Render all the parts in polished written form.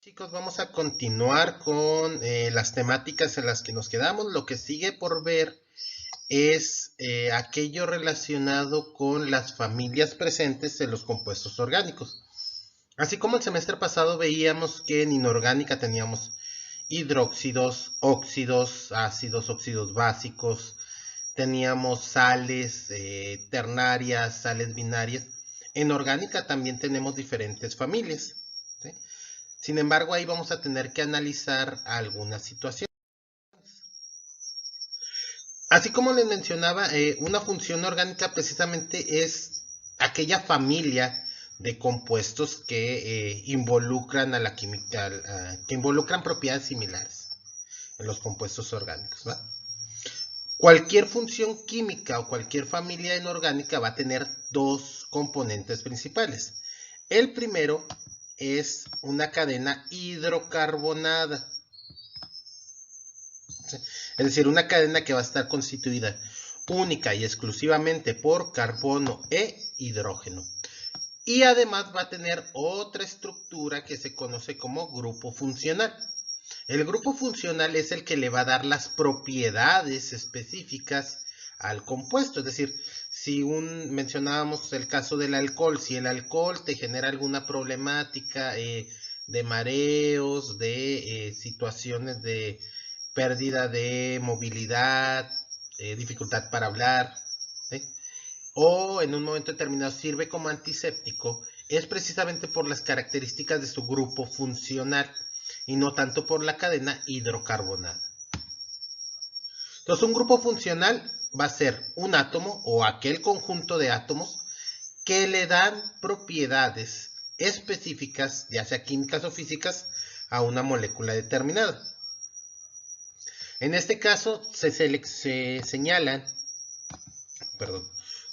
Chicos, vamos a continuar con las temáticas en las que nos quedamos. Lo que sigue por ver es aquello relacionado con las familias presentes en los compuestos orgánicos. Así como el semestre pasado veíamos que en inorgánica teníamos hidróxidos, óxidos, ácidos, óxidos básicos, teníamos sales ternarias, sales binarias. En orgánica también tenemos diferentes familias, ¿sí? Sin embargo, ahí vamos a tener que analizar algunas situaciones. Así como les mencionaba, una función orgánica precisamente es aquella familia de compuestos que involucran a la química, que involucran propiedades similares en los compuestos orgánicos, ¿va? Cualquier función química o cualquier familia inorgánica va a tener dos componentes principales. El primero es una cadena hidrocarbonada. Es decir, una cadena que va a estar constituida única y exclusivamente por carbono e hidrógeno. Y además va a tener otra estructura que se conoce como grupo funcional. El grupo funcional es el que le va a dar las propiedades específicas al compuesto. Es decir, si mencionábamos el caso del alcohol, si el alcohol te genera alguna problemática de mareos, de situaciones de pérdida de movilidad, dificultad para hablar, ¿sí? O en un momento determinado sirve como antiséptico, es precisamente por las características de su grupo funcional y no tanto por la cadena hidrocarbonada. Entonces, un grupo funcional va a ser un átomo o aquel conjunto de átomos que le dan propiedades específicas, ya sea químicas o físicas, a una molécula determinada. En este caso se señalan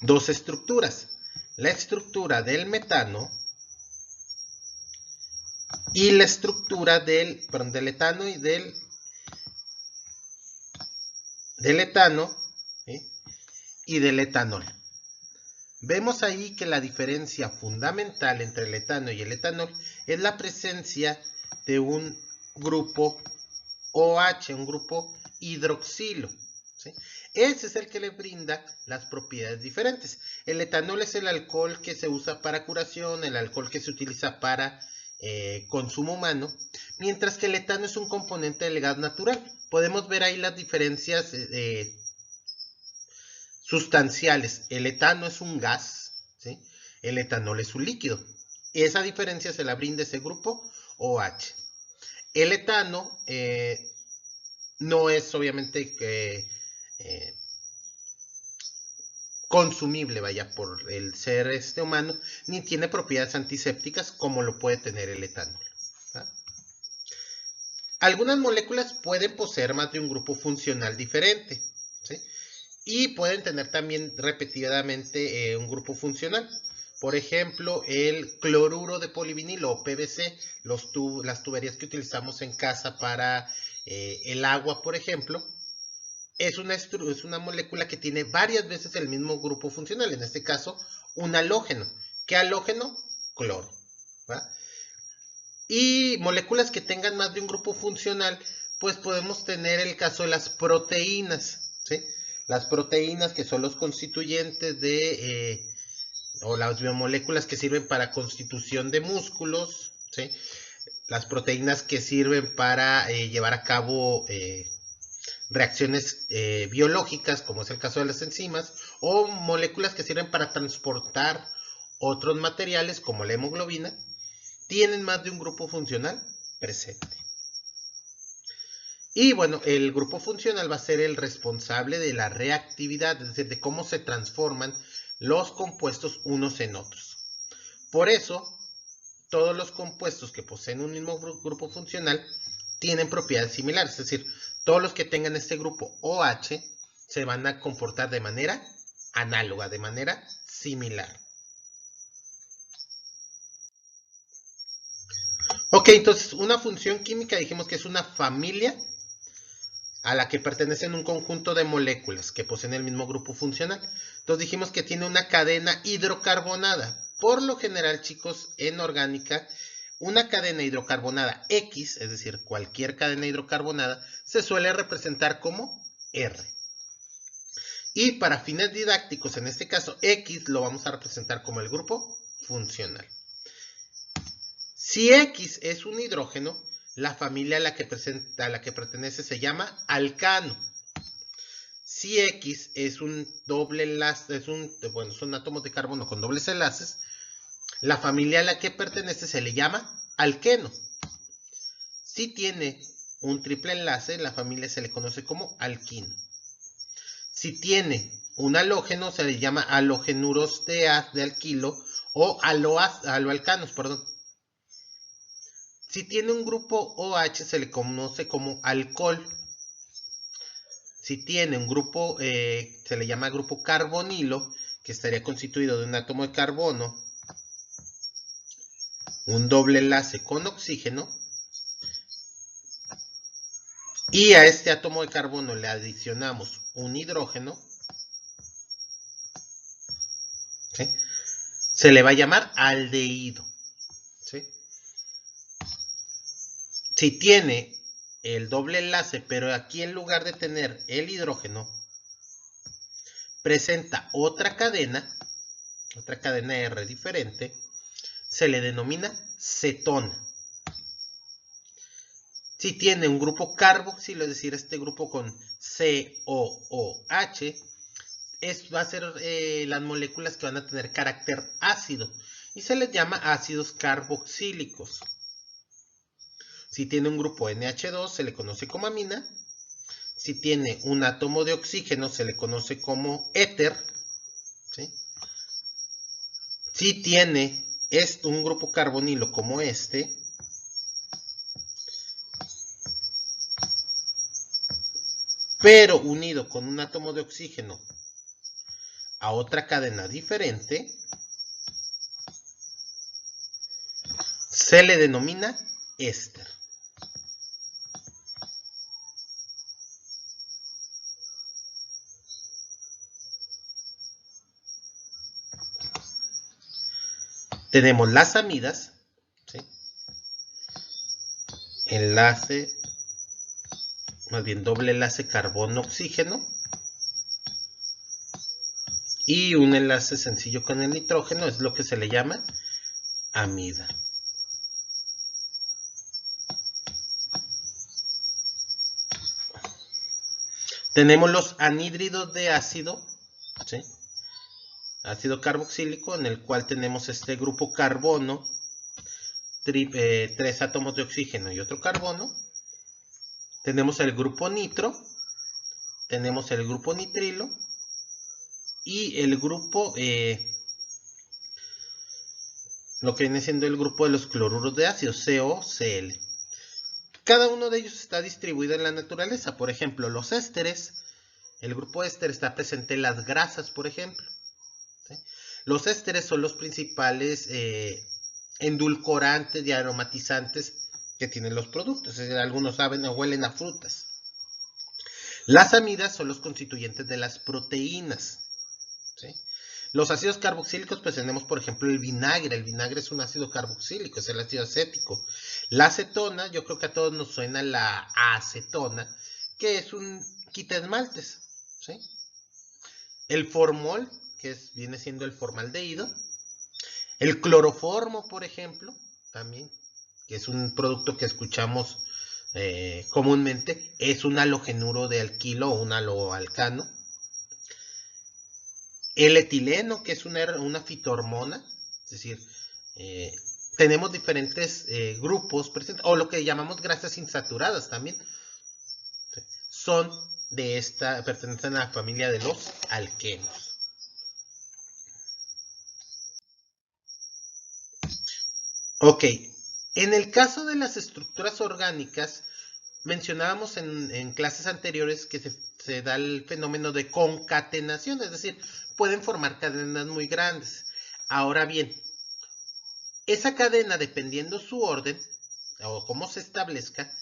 dos estructuras. La estructura del metano y la estructura del etano y del etano, ¿sí? Y del etanol. Vemos ahí que la diferencia fundamental entre el etano y el etanol es la presencia de un grupo OH, un grupo hidroxilo, ¿sí? Ese es el que le brinda las propiedades diferentes. El etanol es el alcohol que se usa para curación, el alcohol que se utiliza para consumo humano, mientras que el etano es un componente del gas natural. Podemos ver ahí las diferencias sustanciales. El etano es un gas, ¿sí? El etanol es un líquido. Esa diferencia se la brinda ese grupo OH. El etano no es obviamente consumible, vaya, por el ser humano, ni tiene propiedades antisépticas como lo puede tener el etanol, ¿verdad? Algunas moléculas pueden poseer más de un grupo funcional diferente, ¿sí? Y pueden tener también repetidamente un grupo funcional. Por ejemplo, el cloruro de polivinilo o PVC, las tuberías que utilizamos en casa para el agua, por ejemplo, es una molécula que tiene varias veces el mismo grupo funcional, en este caso, un halógeno. ¿Qué halógeno? Cloro, ¿va? Y moléculas que tengan más de un grupo funcional, pues podemos tener el caso de las proteínas, ¿sí? Las proteínas que son los constituyentes o las biomoléculas que sirven para constitución de músculos, ¿sí? Las proteínas que sirven para llevar a cabo reacciones biológicas, como es el caso de las enzimas, o moléculas que sirven para transportar otros materiales, como la hemoglobina, tienen más de un grupo funcional presente. Y bueno, el grupo funcional va a ser el responsable de la reactividad, es decir, de cómo se transforman los compuestos unos en otros. Por eso, todos los compuestos que poseen un mismo grupo funcional tienen propiedades similares, es decir, todos los que tengan este grupo OH se van a comportar de manera análoga, de manera similar. Ok, entonces una función química dijimos que es una familia a la que pertenecen un conjunto de moléculas que poseen el mismo grupo funcional. Entonces dijimos que tiene una cadena hidrocarbonada. Por lo general, chicos, en orgánica Una cadena hidrocarbonada X, es decir, cualquier cadena hidrocarbonada, se suele representar como R. Y para fines didácticos, en este caso X lo vamos a representar como el grupo funcional. Si X es un hidrógeno, la familia a la que pertenece se llama alcano. Si X es un doble enlace, son átomos de carbono con dobles enlaces, la familia a la que pertenece se le llama alqueno. Si tiene un triple enlace, la familia se le conoce como alquino. Si tiene un halógeno, se le llama halogenuros de alquilo o aloalcanos, perdón. Si tiene un grupo OH, se le conoce como alcohol. Si tiene un grupo, se le llama grupo carbonilo, que estaría constituido de un átomo de carbono, un doble enlace con oxígeno, y a este átomo de carbono le adicionamos un hidrógeno, ¿sí? Se le va a llamar aldehído, ¿sí? Si tiene el doble enlace, pero aquí en lugar de tener el hidrógeno, presenta otra cadena R diferente, se le denomina cetona. Si tiene un grupo carboxilo, es decir, este grupo con COOH, va a ser las moléculas que van a tener carácter ácido y se les llama ácidos carboxílicos. Si tiene un grupo NH2, se le conoce como amina. Si tiene un átomo de oxígeno, se le conoce como éter, ¿sí? Si tiene un grupo carbonilo como este, pero unido con un átomo de oxígeno a otra cadena diferente, se le denomina éster. Tenemos las amidas, ¿sí? Enlace, más bien doble enlace carbono-oxígeno, y un enlace sencillo con el nitrógeno, es lo que se le llama amida. Tenemos los anhídridos de ácido, ¿sí? Ácido carboxílico, en el cual tenemos este grupo carbono, 3 átomos de oxígeno y otro carbono. Tenemos el grupo nitro, tenemos el grupo nitrilo y el grupo, lo que viene siendo el grupo de los cloruros de ácido, COCl. Cada uno de ellos está distribuido en la naturaleza. Por ejemplo, los ésteres, el grupo éster está presente en las grasas, por ejemplo, ¿sí? Los ésteres son los principales endulcorantes y aromatizantes que tienen los productos. Es decir, algunos saben o huelen a frutas. Las amidas son los constituyentes de las proteínas, ¿sí? Los ácidos carboxílicos, pues tenemos por ejemplo el vinagre. El vinagre es un ácido carboxílico, es el ácido acético. La acetona, yo creo que a todos nos suena la acetona, que es un quitaesmaltes, ¿sí? El formol, que viene siendo el formaldehído. El cloroformo, por ejemplo, también, que es un producto que escuchamos comúnmente, es un halogenuro de alquilo o un aloalcano. El etileno, que es una fitohormona, es decir, tenemos diferentes grupos presentes, o lo que llamamos grasas insaturadas también, son pertenecen a la familia de los alquenos. Ok, en el caso de las estructuras orgánicas, mencionábamos en clases anteriores que se da el fenómeno de concatenación, es decir, pueden formar cadenas muy grandes. Ahora bien, esa cadena, dependiendo su orden o cómo se establezca,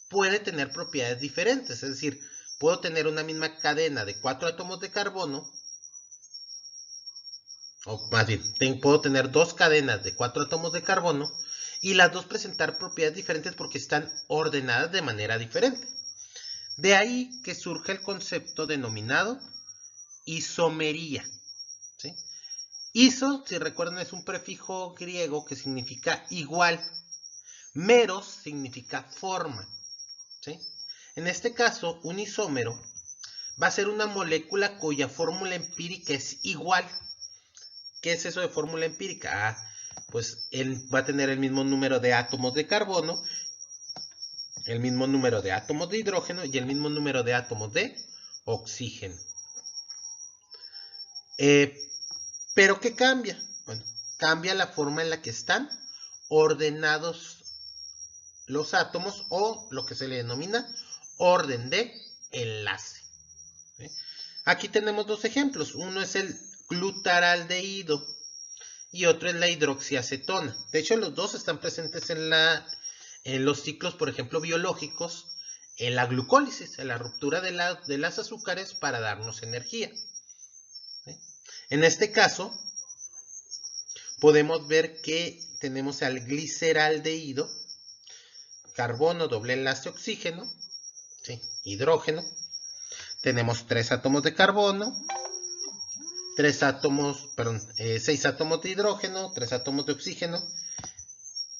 puede tener propiedades diferentes. Es decir, puedo tener una misma cadena de 4 átomos de carbono, o más bien, puedo tener 2 cadenas de 4 átomos de carbono, y las dos presentar propiedades diferentes porque están ordenadas de manera diferente. De ahí que surge el concepto denominado isomería. ¿Sí? Iso, si recuerdan, es un prefijo griego que significa igual. Meros significa forma. ¿Sí? En este caso, un isómero va a ser una molécula cuya fórmula empírica es igual. ¿Qué es eso de fórmula empírica? Pues va a tener el mismo número de átomos de carbono, el mismo número de átomos de hidrógeno y el mismo número de átomos de oxígeno. ¿Pero qué cambia? Bueno, cambia la forma en la que están ordenados los átomos o lo que se le denomina orden de enlace. ¿Sí? Aquí tenemos dos ejemplos. Uno es el glutaraldehído y otro es la hidroxiacetona. De hecho, los dos están presentes en los ciclos, por ejemplo, biológicos, en la glucólisis, en la ruptura de las azúcares para darnos energía. ¿Sí? En este caso, podemos ver que tenemos al gliceraldehído, carbono, doble enlace, oxígeno, ¿sí? Hidrógeno. Tenemos 3 átomos de carbono, 6 átomos de hidrógeno, 3 átomos de oxígeno,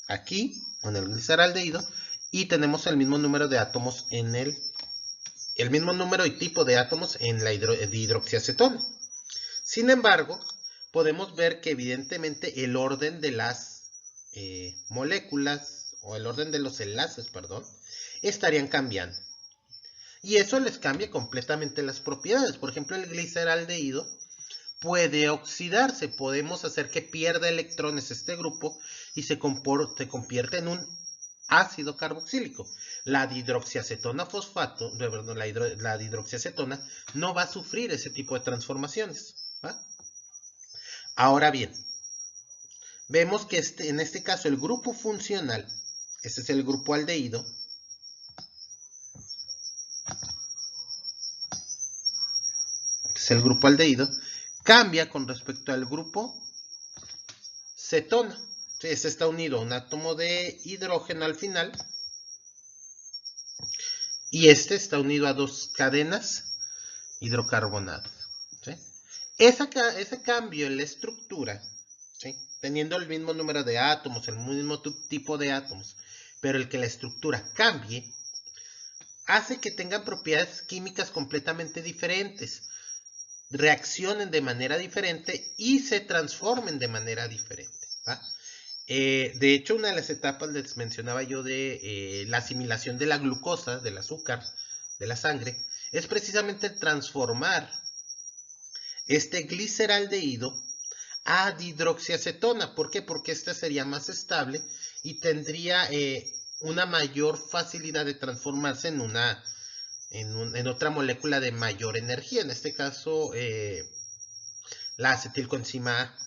aquí, en el gliceraldehído, y tenemos el mismo número de átomos el mismo número y tipo de átomos en la hidroxiacetona. Sin embargo, podemos ver que evidentemente el orden de las moléculas, o el orden de los enlaces, perdón, estarían cambiando. Y eso les cambia completamente las propiedades. Por ejemplo, el gliceraldehído puede oxidarse. Podemos hacer que pierda electrones este grupo y se convierte en un ácido carboxílico. La dihidroxiacetona fosfato, la dihidroxiacetona no va a sufrir ese tipo de transformaciones. ¿Va? Ahora bien, vemos que en este caso el grupo funcional, este es el grupo aldehído, cambia con respecto al grupo cetona. Este está unido a un átomo de hidrógeno al final y este está unido a 2 cadenas hidrocarbonadas. ¿Sí? Ese cambio en la estructura, ¿sí? Teniendo el mismo número de átomos, el mismo tipo de átomos, pero el que la estructura cambie, hace que tengan propiedades químicas completamente diferentes, reaccionen de manera diferente y se transformen de manera diferente. ¿Va? De hecho, una de las etapas les mencionaba yo de la asimilación de la glucosa, del azúcar, de la sangre, es precisamente transformar este gliceraldehído a dihidroxiacetona. ¿Por qué? Porque esta sería más estable y tendría una mayor facilidad de transformarse en otra molécula de mayor energía. En este caso, la acetilcoenzima A.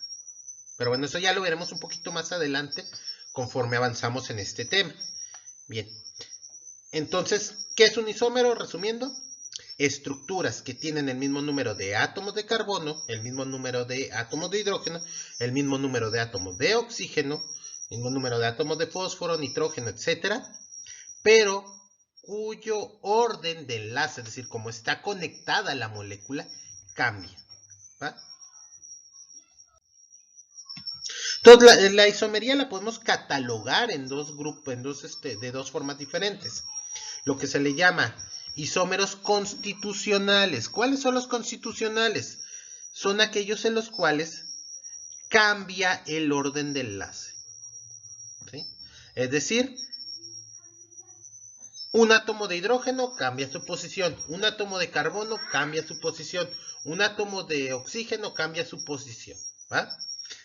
Pero bueno, eso ya lo veremos un poquito más adelante conforme avanzamos en este tema. Bien. Entonces, ¿qué es un isómero? Resumiendo, estructuras que tienen el mismo número de átomos de carbono, el mismo número de átomos de hidrógeno, el mismo número de átomos de oxígeno, el mismo número de átomos de fósforo, nitrógeno, etcétera, pero cuyo orden de enlace, es decir, cómo está conectada la molécula, cambia. ¿Va? Entonces, la isomería la podemos catalogar en dos grupos, de dos formas diferentes. Lo que se le llama isómeros constitucionales. ¿Cuáles son los constitucionales? Son aquellos en los cuales cambia el orden de enlace. ¿Sí? Es decir, un átomo de hidrógeno cambia su posición, un átomo de carbono cambia su posición, un átomo de oxígeno cambia su posición. ¿Va?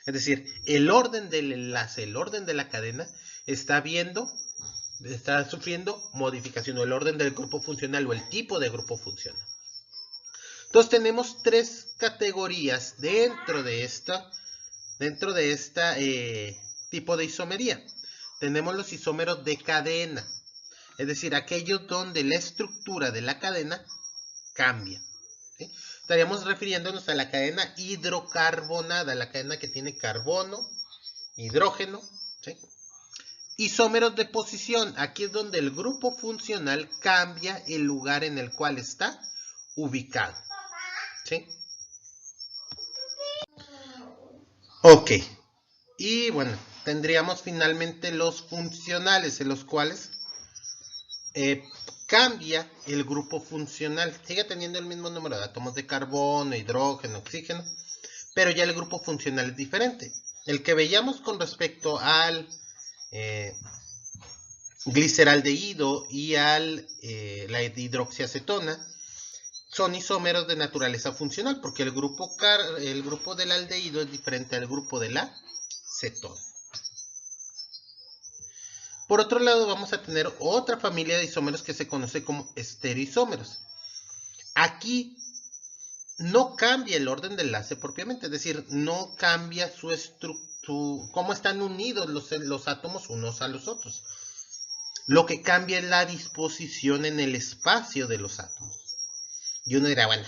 Es decir, el orden del enlace, el orden de la cadena está sufriendo modificación, o el orden del grupo funcional o el tipo de grupo funcional. Entonces tenemos 3 categorías dentro de esta tipo de isomería. Tenemos los isómeros de cadena, es decir, aquellos donde la estructura de la cadena cambia. ¿Sí? Estaríamos refiriéndonos a la cadena hidrocarbonada, la cadena que tiene carbono, hidrógeno, ¿sí? Isómeros de posición. Aquí es donde el grupo funcional cambia el lugar en el cual está ubicado. ¿Sí? Ok. Y bueno, tendríamos finalmente los funcionales, en los cuales cambia el grupo funcional. Sigue teniendo el mismo número de átomos de carbono, hidrógeno, oxígeno, pero ya el grupo funcional es diferente. El que veíamos con respecto al gliceraldehído y al la hidroxiacetona son isómeros de naturaleza funcional, porque el grupo del aldehído es diferente al grupo de la cetona. Por otro lado, vamos a tener otra familia de isómeros que se conoce como estereoisómeros. Aquí no cambia el orden de enlace propiamente, es decir, no cambia su estructura, cómo están unidos los átomos unos a los otros. Lo que cambia es la disposición en el espacio de los átomos. Y uno dirá, bueno,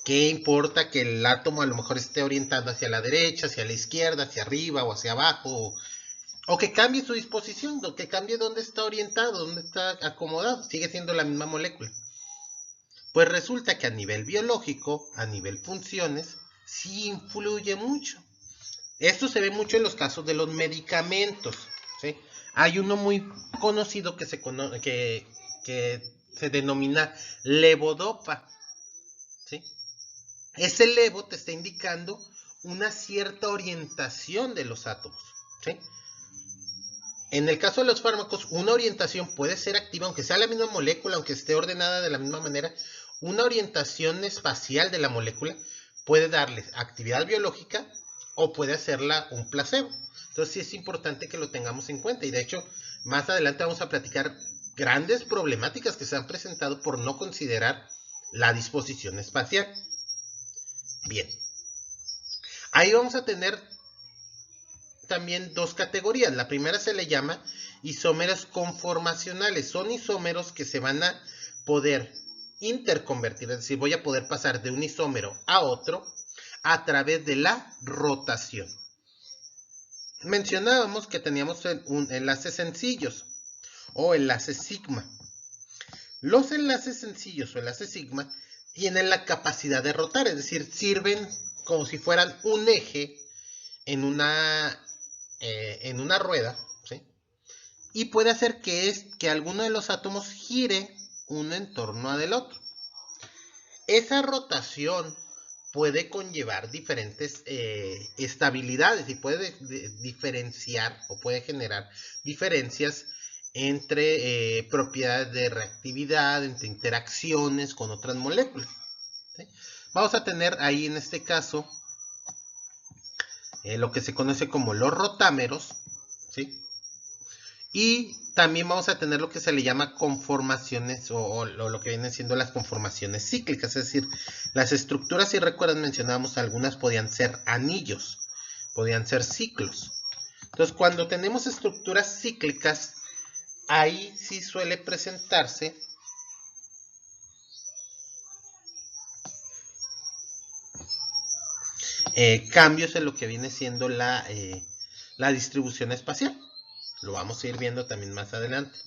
¿qué importa que el átomo a lo mejor esté orientado hacia la derecha, hacia la izquierda, hacia arriba o hacia abajo? O que cambie su disposición, o que cambie dónde está orientado, dónde está acomodado. Sigue siendo la misma molécula. Pues resulta que a nivel biológico, a nivel funciones, sí influye mucho. Esto se ve mucho en los casos de los medicamentos, ¿sí? Hay uno muy conocido que se denomina levodopa, ¿sí? Ese levo te está indicando una cierta orientación de los átomos, ¿sí? En el caso de los fármacos, una orientación puede ser activa, aunque sea la misma molécula, aunque esté ordenada de la misma manera. Una orientación espacial de la molécula puede darle actividad biológica o puede hacerla un placebo. Entonces sí es importante que lo tengamos en cuenta. Y de hecho, más adelante vamos a platicar grandes problemáticas que se han presentado por no considerar la disposición espacial. Bien. Ahí vamos a tener también dos categorías. La primera se le llama isómeros conformacionales. Son isómeros que se van a poder interconvertir, es decir, voy a poder pasar de un isómero a otro a través de la rotación. Mencionábamos que teníamos enlaces sencillos o enlaces sigma. Los enlaces sencillos o enlaces sigma tienen la capacidad de rotar, es decir, sirven como si fueran un eje en una rueda, ¿sí? Y puede hacer que alguno de los átomos gire uno en torno del otro. Esa rotación puede conllevar diferentes estabilidades y puede diferenciar o puede generar diferencias entre propiedades de reactividad, entre interacciones con otras moléculas, ¿sí? Vamos a tener ahí en este caso lo que se conoce como los rotámeros, ¿sí? Y también vamos a tener lo que se le llama conformaciones o lo que vienen siendo las conformaciones cíclicas, es decir, las estructuras, si recuerdan, mencionábamos algunas podían ser anillos, podían ser ciclos. Entonces, cuando tenemos estructuras cíclicas, ahí sí suele presentarse cambios en lo que viene siendo la distribución espacial. Lo vamos a ir viendo también más adelante.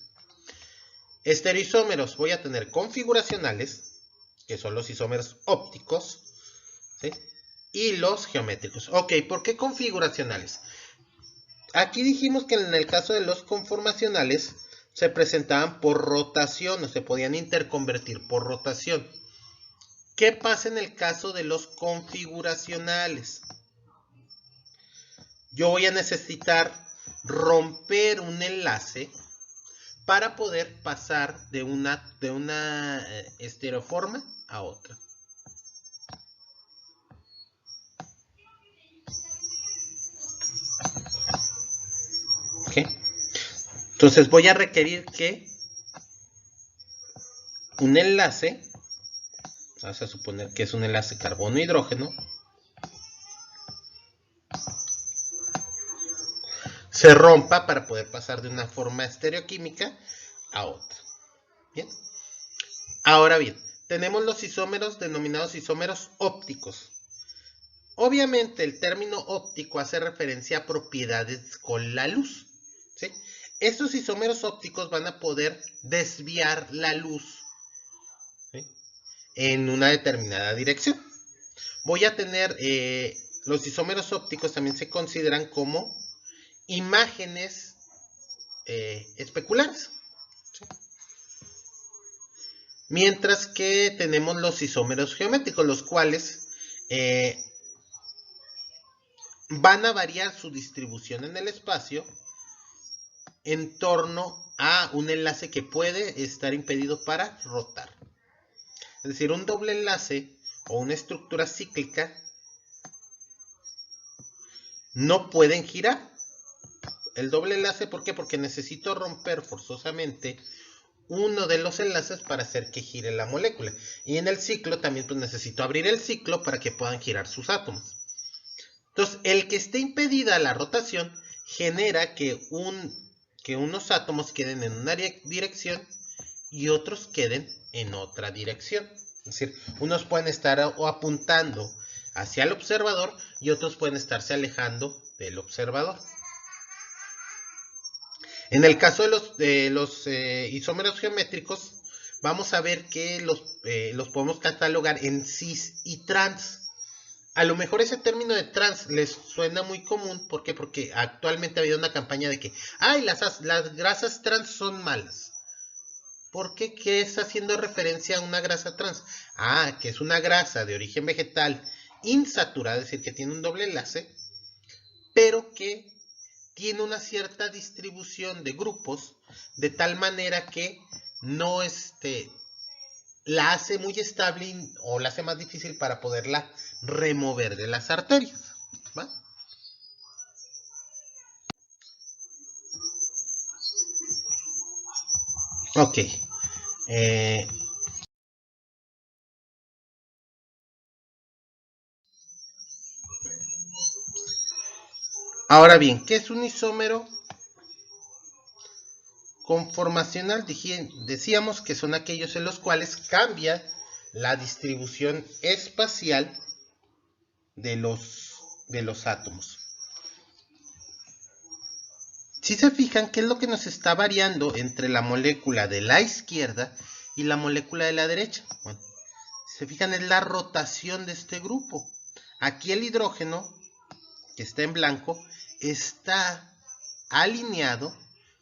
Estereoisómeros, voy a tener configuracionales, que son los isómeros ópticos, ¿sí? Y los geométricos. Ok, ¿por qué configuracionales? Aquí dijimos que en el caso de los conformacionales se presentaban por rotación o se podían interconvertir por rotación. ¿Qué pasa en el caso de los configuracionales? Yo voy a necesitar romper un enlace para poder pasar de una estereoforma a otra. ¿Okay? Entonces voy a requerir que un enlace, vamos a suponer que es un enlace carbono-hidrógeno, se rompa para poder pasar de una forma estereoquímica a otra. Bien. Ahora bien, tenemos los isómeros denominados isómeros ópticos. Obviamente el término óptico hace referencia a propiedades con la luz, ¿sí? estos isómeros ópticos van a poder desviar la luz, ¿sí?, en una determinada dirección. Voy a tener, los isómeros ópticos también se consideran como imágenes especulares, ¿sí?, mientras que tenemos los isómeros geométricos, los cuales van a variar su distribución en el espacio en torno a un enlace que puede estar impedido para rotar. Es decir, un doble enlace o una estructura cíclica no pueden girar. El doble enlace, ¿por qué? Porque necesito romper forzosamente uno de los enlaces para hacer que gire la molécula. Y en el ciclo también pues, necesito abrir el ciclo para que puedan girar sus átomos. Entonces, el que esté impedida la rotación genera que unos átomos queden en una dirección y otros queden en otra dirección. Es decir, unos pueden estar apuntando hacia el observador y otros pueden estarse alejando del observador. En el caso de los isómeros geométricos, vamos a ver que los podemos catalogar en cis y trans. A lo mejor ese término de trans les suena muy común. ¿Por qué? Porque actualmente ha habido una campaña de que las grasas trans son malas. ¿Por qué? ¿Qué está haciendo referencia a una grasa trans? Que es una grasa de origen vegetal insaturada, es decir, que tiene un doble enlace, pero que tiene una cierta distribución de grupos, de tal manera que no la hace muy estable o la hace más difícil para poderla remover de las arterias, ¿va? Ok. Ahora bien, ¿qué es un isómero conformacional? Decíamos que son aquellos en los cuales cambia la distribución espacial de los átomos. Si se fijan, ¿qué es lo que nos está variando entre la molécula de la izquierda y la molécula de la derecha? Bueno, si se fijan, es la rotación de este grupo. Aquí el hidrógeno, que está en blanco, está alineado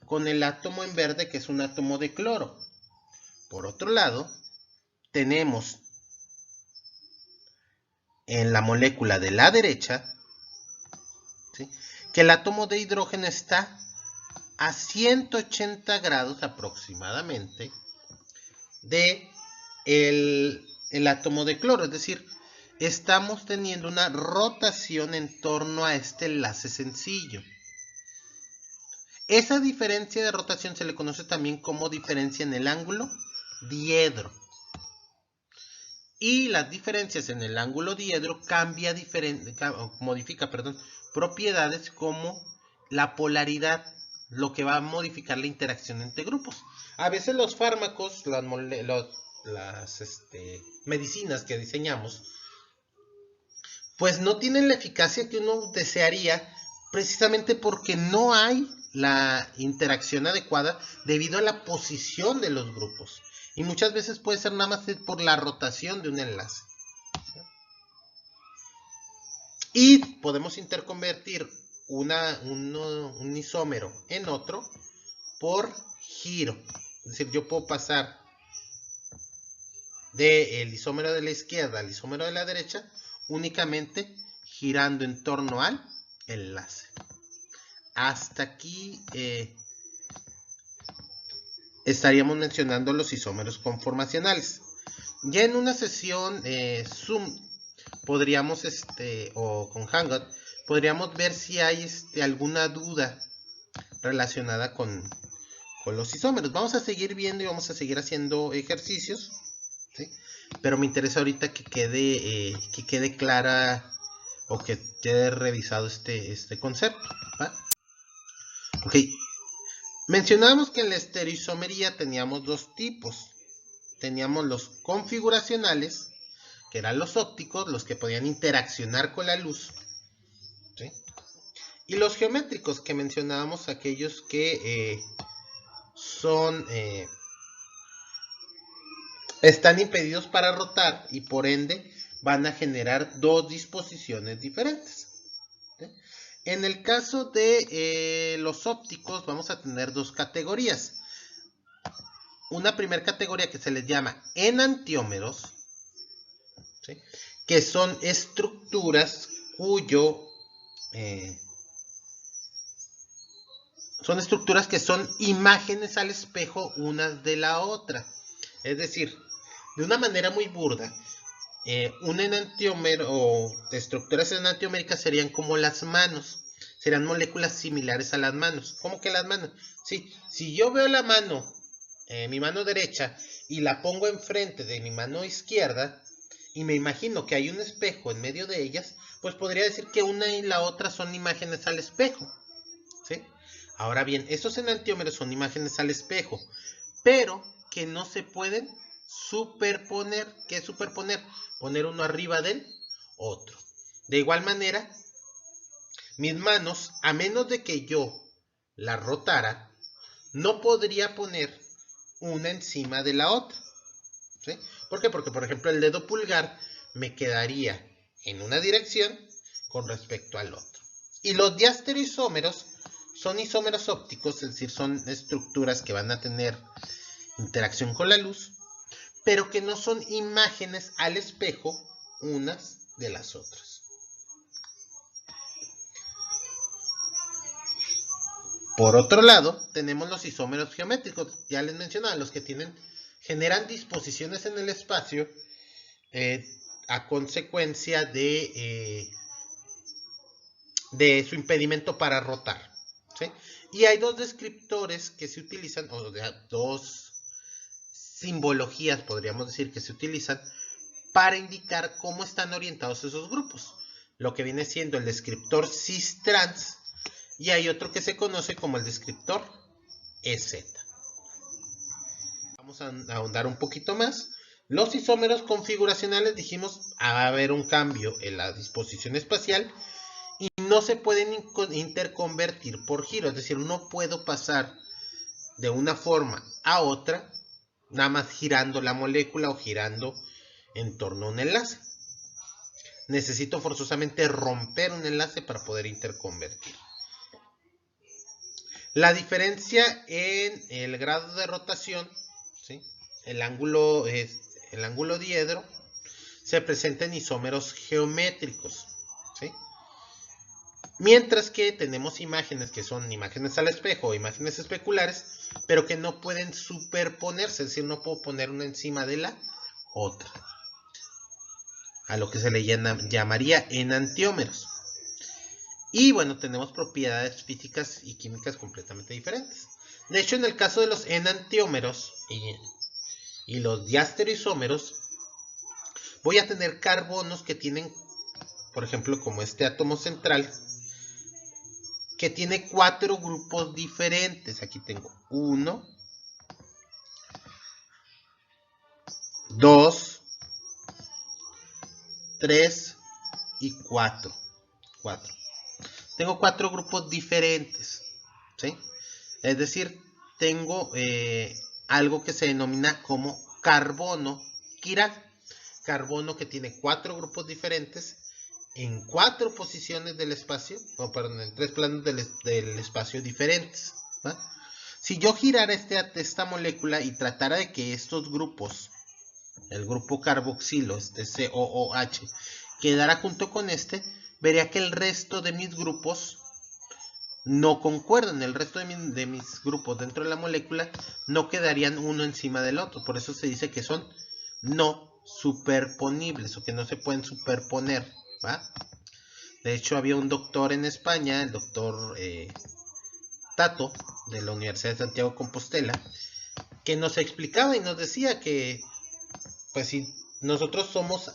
con el átomo en verde, que es un átomo de cloro. Por otro lado, tenemos en la molécula de la derecha, ¿sí?, que el átomo de hidrógeno está a 180 grados aproximadamente de el átomo de cloro. Es decir, estamos teniendo una rotación en torno a este enlace sencillo. Esa diferencia de rotación se le conoce también como diferencia en el ángulo diedro. Y las diferencias en el ángulo diedro modifica propiedades como la polaridad, lo que va a modificar la interacción entre grupos. A veces los fármacos, las medicinas que diseñamos, pues no tienen la eficacia que uno desearía, precisamente porque no hay la interacción adecuada debido a la posición de los grupos. Y muchas veces puede ser nada más por la rotación de un enlace. Y podemos interconvertir un isómero en otro por giro. Es decir, yo puedo pasar del isómero de la izquierda al isómero de la derecha únicamente girando en torno al enlace. Hasta aquí estaríamos mencionando los isómeros conformacionales. Ya en una sesión Zoom podríamos, o con Hangout, podríamos ver si hay alguna duda relacionada con los isómeros. Vamos a seguir viendo y vamos a seguir haciendo ejercicios, ¿sí? Pero me interesa ahorita que quede clara o que quede revisado este concepto, ¿va? Ok. Mencionábamos que en la estereoisomería teníamos dos tipos. Teníamos los configuracionales, que eran los ópticos, los que podían interaccionar con la luz, ¿sí?, Y los geométricos que mencionábamos, aquellos que están impedidos para rotar y por ende van a generar dos disposiciones diferentes. ¿Sí? En el caso de los ópticos vamos a tener dos categorías. Una primera categoría que se les llama enantiómeros, ¿sí? Que son estructuras son estructuras que son imágenes al espejo unas de la otra. Es decir, de una manera muy burda, un enantiómero o estructuras enantioméricas serían como las manos. Serán moléculas similares a las manos. ¿Cómo que las manos? Sí, si yo veo la mano, mi mano derecha, y la pongo enfrente de mi mano izquierda, y me imagino que hay un espejo en medio de ellas, pues podría decir que una y la otra son imágenes al espejo. ¿Sí? Ahora bien, estos enantiómeros son imágenes al espejo, pero que no se pueden superponer. ¿Qué es superponer? Poner uno arriba del otro. De igual manera, mis manos, a menos de que yo las rotara, no podría poner una encima de la otra. ¿Sí? ¿Por qué? Porque, por ejemplo, el dedo pulgar me quedaría en una dirección con respecto al otro. Y los diastereoisómeros son isómeros ópticos, es decir, son estructuras que van a tener interacción con la luz, pero que no son imágenes al espejo unas de las otras. Por otro lado, tenemos los isómeros geométricos, ya les mencionaba, los que generan disposiciones en el espacio a consecuencia de su impedimento para rotar. ¿Sí? Y hay dos descriptores que se utilizan, o dos simbologías, podríamos decir, que se utilizan para indicar cómo están orientados esos grupos. Lo que viene siendo el descriptor cis-trans, y hay otro que se conoce como el descriptor EZ. Vamos a ahondar un poquito más. Los isómeros configuracionales, dijimos, va a haber un cambio en la disposición espacial y no se pueden interconvertir por giro, es decir, no puedo pasar de una forma a otra nada más girando la molécula o girando en torno a un enlace. Necesito forzosamente romper un enlace para poder interconvertir. La diferencia en el grado de rotación, ¿sí? el ángulo diedro, se presenta en isómeros geométricos. ¿Sí? Mientras que tenemos imágenes que son imágenes al espejo o imágenes especulares, pero que no pueden superponerse, es decir, no puedo poner una encima de la otra. A lo que se le llamaría enantiómeros. Y bueno, tenemos propiedades físicas y químicas completamente diferentes. De hecho, en el caso de los enantiómeros y los diastereoisómeros, voy a tener carbonos que tienen, por ejemplo, como este átomo central, que tiene 4 grupos diferentes. Aquí tengo 1, 2, 3 y 4. Tengo 4 grupos diferentes. ¿Sí? Es decir, tengo algo que se denomina como carbono quiral. Carbono que tiene 4 grupos diferentes en 4 posiciones del espacio, en 3 planos del espacio diferentes. ¿Va? Si yo girara esta molécula y tratara de que estos grupos, el grupo carboxilo, este COOH, quedara junto con vería que el resto de mis grupos no concuerdan. El resto de mis grupos dentro de la molécula no quedarían uno encima del otro. Por eso se dice que son no superponibles o que no se pueden superponer. ¿Va? De hecho, había un doctor en España, el doctor Tato, de la Universidad de Santiago de Compostela, que nos explicaba y nos decía que, pues si nosotros somos,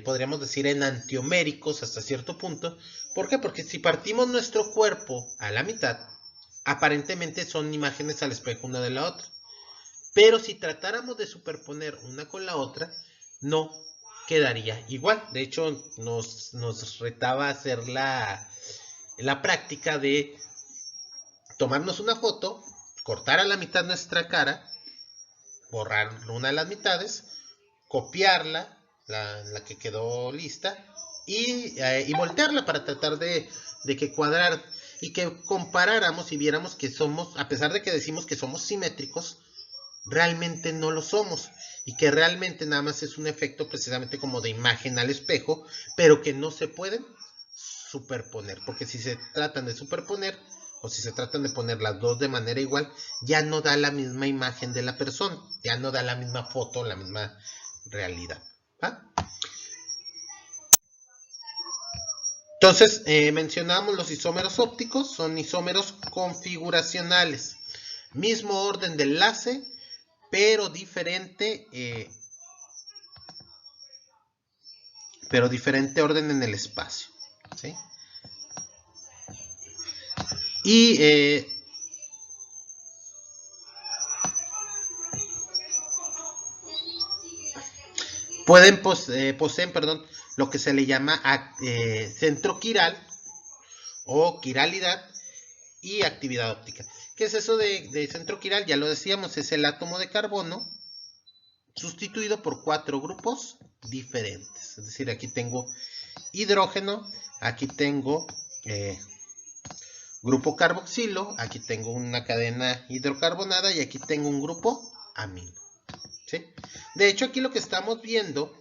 podríamos decir, enantioméricos hasta cierto punto. ¿Por qué? Porque si partimos nuestro cuerpo a la mitad, aparentemente son imágenes al espejo una de la otra. Pero si tratáramos de superponer una con la otra, no quedaría igual. De hecho, nos retaba hacer la práctica de tomarnos una foto, cortar a la mitad nuestra cara, borrar una de las mitades, copiarla, la que quedó lista, y voltearla para tratar de que cuadrara y que comparáramos y viéramos que somos, a pesar de que decimos que somos simétricos, realmente no lo somos y que realmente nada más es un efecto precisamente como de imagen al espejo, pero que no se pueden superponer, porque si se tratan de superponer o si se tratan de poner las dos de manera igual, ya no da la misma imagen de la persona, ya no da la misma foto, la misma realidad. ¿Va? Entonces, mencionamos los isómeros ópticos, son isómeros configuracionales. Mismo orden de enlace, pero diferente orden en el espacio. ¿Sí? Y poseen lo que se le llama centro quiral o quiralidad y actividad óptica. ¿Qué es eso de centro quiral? Ya lo decíamos, es el átomo de carbono sustituido por 4 grupos diferentes. Es decir, aquí tengo hidrógeno, aquí tengo grupo carboxilo, aquí tengo una cadena hidrocarbonada y aquí tengo un grupo amino. ¿Sí? De hecho, aquí lo que estamos viendo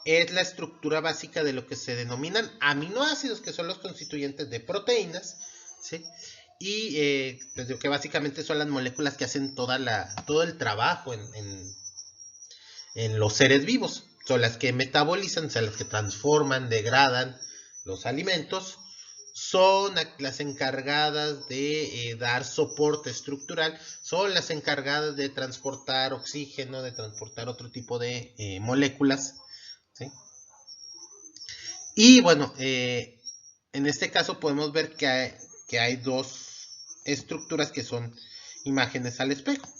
es la estructura básica de lo que se denominan aminoácidos, que son los constituyentes de proteínas, ¿sí? Y pues que básicamente son las moléculas que hacen todo el trabajo en los seres vivos. Son las que metabolizan, son las que transforman, degradan los alimentos, son las encargadas de dar soporte estructural, son las encargadas de transportar oxígeno, de transportar otro tipo de moléculas, ¿sí? Y bueno, en este caso podemos ver que hay dos estructuras que son imágenes al espejo.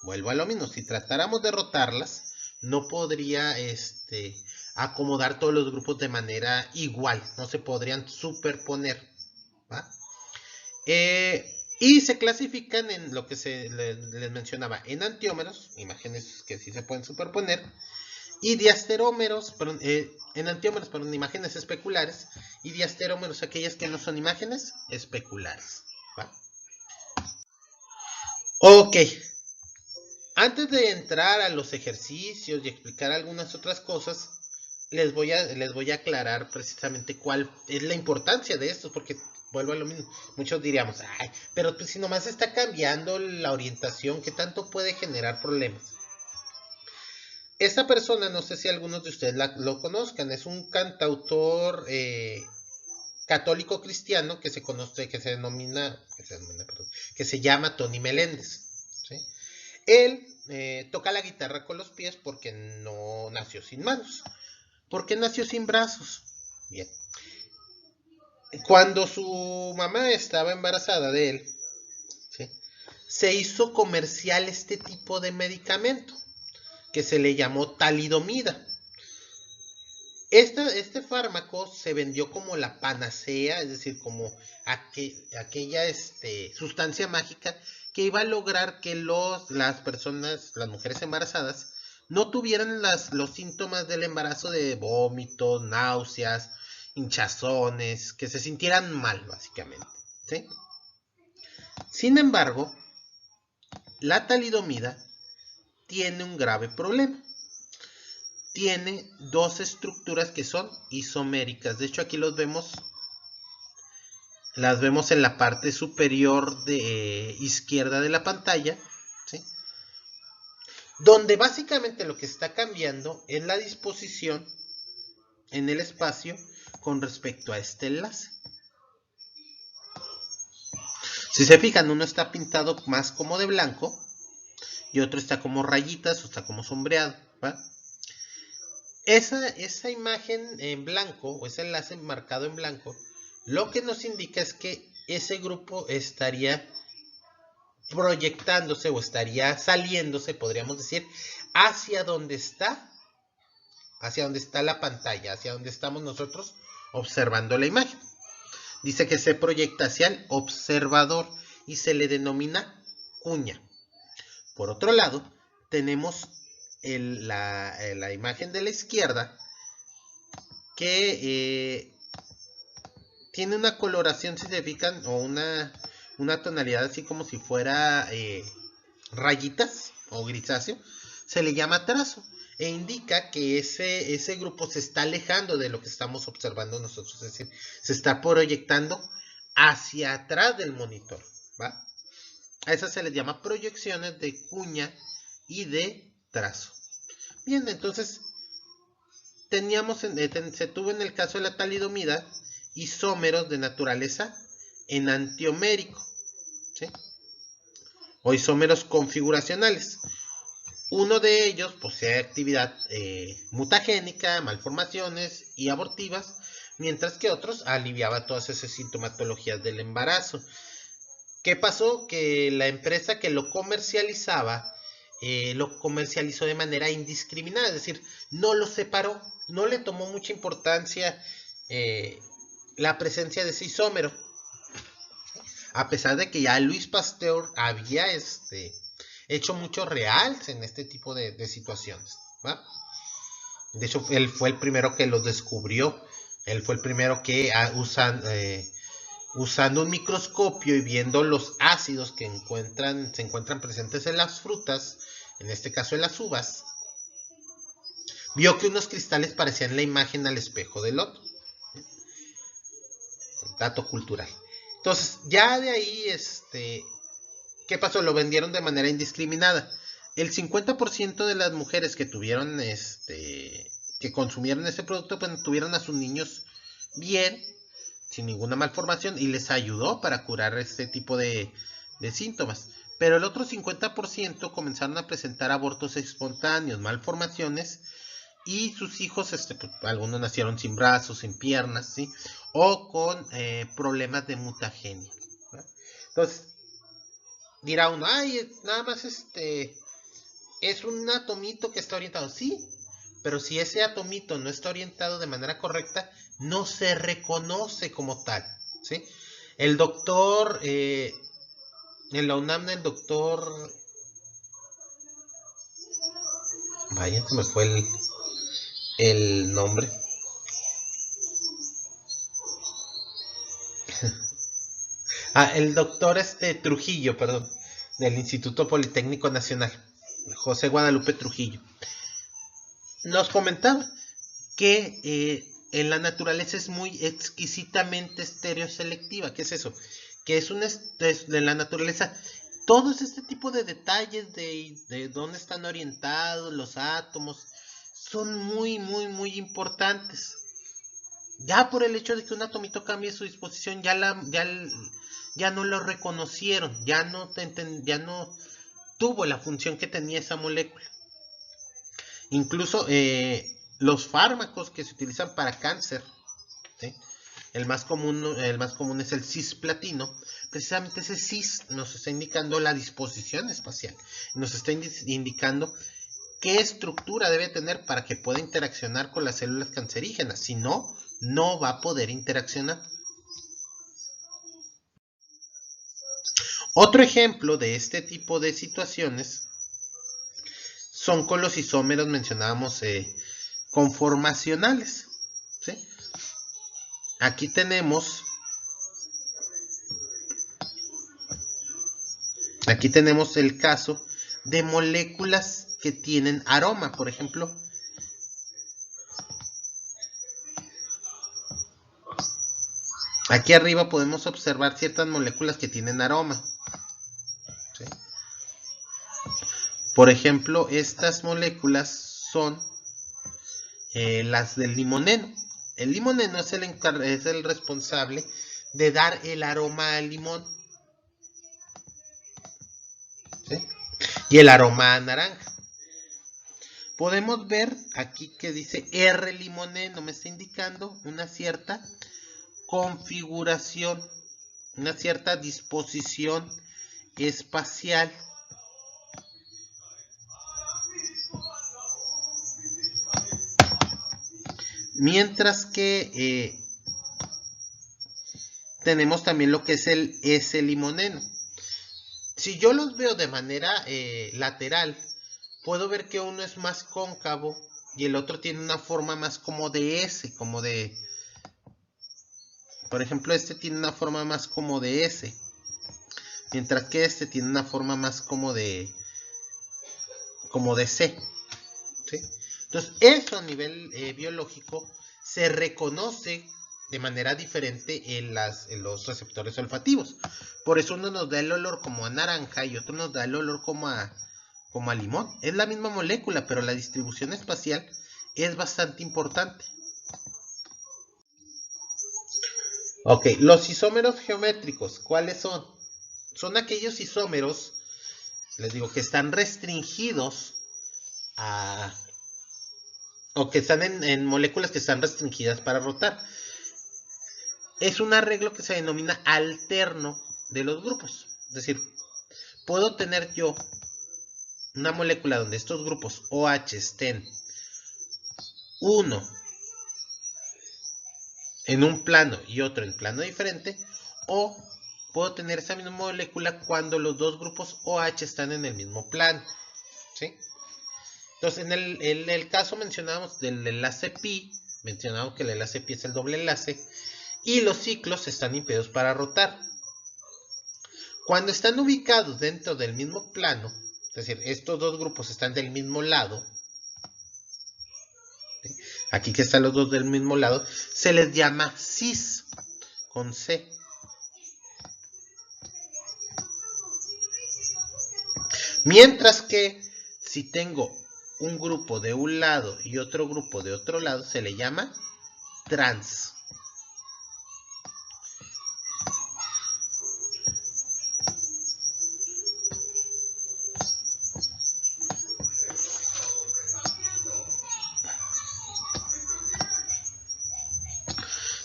Vuelvo a lo mismo, si tratáramos de rotarlas, no podría acomodar todos los grupos de manera igual, no se podrían superponer, ¿va? Y se clasifican en lo que les mencionaba, en antiómeros, imágenes que sí se pueden superponer, y diasterómeros, en antiómeros, perdón, imágenes especulares, y diasterómeros, aquellas que no son imágenes especulares, ¿va? Ok, antes de entrar a los ejercicios y explicar algunas otras cosas, les voy a aclarar precisamente cuál es la importancia de esto, porque vuelvo a lo mismo. Muchos diríamos, ay, pero pues si nomás está cambiando la orientación, ¿qué tanto puede generar problemas? Esta persona, no sé si algunos de ustedes lo conozcan, es un cantautor católico cristiano que que se llama Tony Meléndez, ¿sí? Él toca la guitarra con los pies porque no nació sin manos. ¿Por qué nació sin brazos? Bien. Cuando su mamá estaba embarazada de él, ¿sí?, se hizo comercial este tipo de medicamento que se le llamó talidomida. Este fármaco se vendió como la panacea, es decir, como aquella sustancia mágica que iba a lograr que las personas, las mujeres embarazadas, no tuvieran los síntomas del embarazo de vómitos, náuseas, hinchazones, que se sintieran mal, básicamente, ¿sí? Sin embargo, la talidomida tiene un grave problema. Tiene dos estructuras que son isoméricas. De hecho, aquí las vemos en la parte superior izquierda de la pantalla, ¿sí?, donde básicamente lo que está cambiando es la disposición en el espacio con respecto a este enlace. Si se fijan, uno está pintado más como de blanco y otro está como rayitas o está como sombreado, ¿va? Esa imagen en blanco o ese enlace marcado en blanco, lo que nos indica es que ese grupo estaría proyectándose o estaría saliéndose, podríamos decir, hacia donde está hacia donde está la pantalla, hacia donde estamos nosotros observando la imagen. Dice que se proyecta hacia el observador y se le denomina cuña. Por otro lado, tenemos la imagen de la izquierda que tiene una coloración, si se fijan, o una tonalidad así como si fuera rayitas o grisáceo. Se le llama trazo e indica que ese grupo se está alejando de lo que estamos observando nosotros, es decir, se está proyectando hacia atrás del monitor, ¿va? A esas se les llama proyecciones de cuña y de trazo. Bien, entonces se tuvo en el caso de la talidomida isómeros de naturaleza enantiomérico, ¿sí? O isómeros configuracionales. Uno de ellos posee actividad mutagénica, malformaciones y abortivas, mientras que otros aliviaba todas esas sintomatologías del embarazo. ¿Qué pasó? Que la empresa que lo comercializaba lo comercializó de manera indiscriminada, es decir, no lo separó, no le tomó mucha importancia la presencia de ese isómero, a pesar de que ya Louis Pasteur había hecho mucho realce en este tipo de situaciones, ¿va? De hecho, él fue el primero que los descubrió, él fue el primero que usando un microscopio y viendo los ácidos que se encuentran presentes en las frutas, en este caso en las uvas, vio que unos cristales parecían la imagen al espejo del loto. Dato cultural. Entonces, ya de ahí, ¿qué pasó? Lo vendieron de manera indiscriminada. El 50% de las mujeres que tuvieron, que consumieron ese producto, pues tuvieron a sus niños bien, sin ninguna malformación, y les ayudó para curar este tipo de síntomas. Pero el otro 50% comenzaron a presentar abortos espontáneos, malformaciones, y sus hijos, pues, algunos nacieron sin brazos, sin piernas, ¿sí? O con problemas de mutagenia, ¿no? Entonces, dirá uno, ay, nada más es un atomito que está orientado. Sí, pero si ese atomito no está orientado de manera correcta, no se reconoce como tal, ¿sí? El doctor, en la UNAM, el doctor, vaya, se me fue el nombre. El doctor Trujillo, perdón, del Instituto Politécnico Nacional, José Guadalupe Trujillo, nos comentaba que en la naturaleza es muy exquisitamente estereoselectiva. ¿Qué es eso? Que es de la naturaleza, todos este tipo de detalles de dónde están orientados los átomos son muy, muy, muy importantes. Ya por el hecho de que un atomito cambie su disposición, ya no lo reconocieron, ya no tuvo la función que tenía esa molécula. Incluso los fármacos que se utilizan para cáncer, ¿sí? El más común es el cisplatino. Precisamente ese cis nos está indicando la disposición espacial, nos está indicando qué estructura debe tener para que pueda interaccionar con las células cancerígenas. Si no, no va a poder interaccionar. Otro ejemplo de este tipo de situaciones son con los isómeros, mencionábamos, conformacionales, ¿sí? Aquí tenemos el caso de moléculas que tienen aroma, por ejemplo. Aquí arriba podemos observar ciertas moléculas que tienen aroma, ¿sí? Por ejemplo, estas moléculas son las del limoneno. El limoneno es el responsable de dar el aroma al limón, ¿sí? Y el aroma a naranja. Podemos ver aquí que dice R-limoneno, me está indicando una cierta configuración, una cierta disposición espacial. Mientras que tenemos también lo que es el S-limoneno. Si yo los veo de manera lateral, puedo ver que uno es más cóncavo y el otro tiene una forma más como de S, como de... Por ejemplo, este tiene una forma más como de S, mientras que este tiene una forma más como de C. ¿Sí? Entonces, eso a nivel biológico se reconoce de manera diferente en los receptores olfativos. Por eso uno nos da el olor como a naranja y otro nos da el olor como a limón. Es la misma molécula, pero la distribución espacial es bastante importante. Ok, los isómeros geométricos, ¿cuáles son? Son aquellos isómeros, les digo, que están restringidos o que están en moléculas que están restringidas para rotar. Es un arreglo que se denomina alterno de los grupos. Es decir, puedo tener yo una molécula donde estos grupos OH estén uno en un plano y otro en plano diferente, o puedo tener esa misma molécula cuando los dos grupos OH están en el mismo plano. ¿Sí? Entonces, en el caso mencionamos del enlace pi, mencionamos que el enlace pi es el doble enlace, y los ciclos están impedidos para rotar. Cuando están ubicados dentro del mismo plano, es decir, estos dos grupos están del mismo lado, ¿sí? Aquí que están los dos del mismo lado, se les llama cis, con C. Mientras que si tengo un grupo de un lado y otro grupo de otro lado, se le llama trans.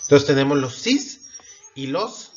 Entonces tenemos los cis y los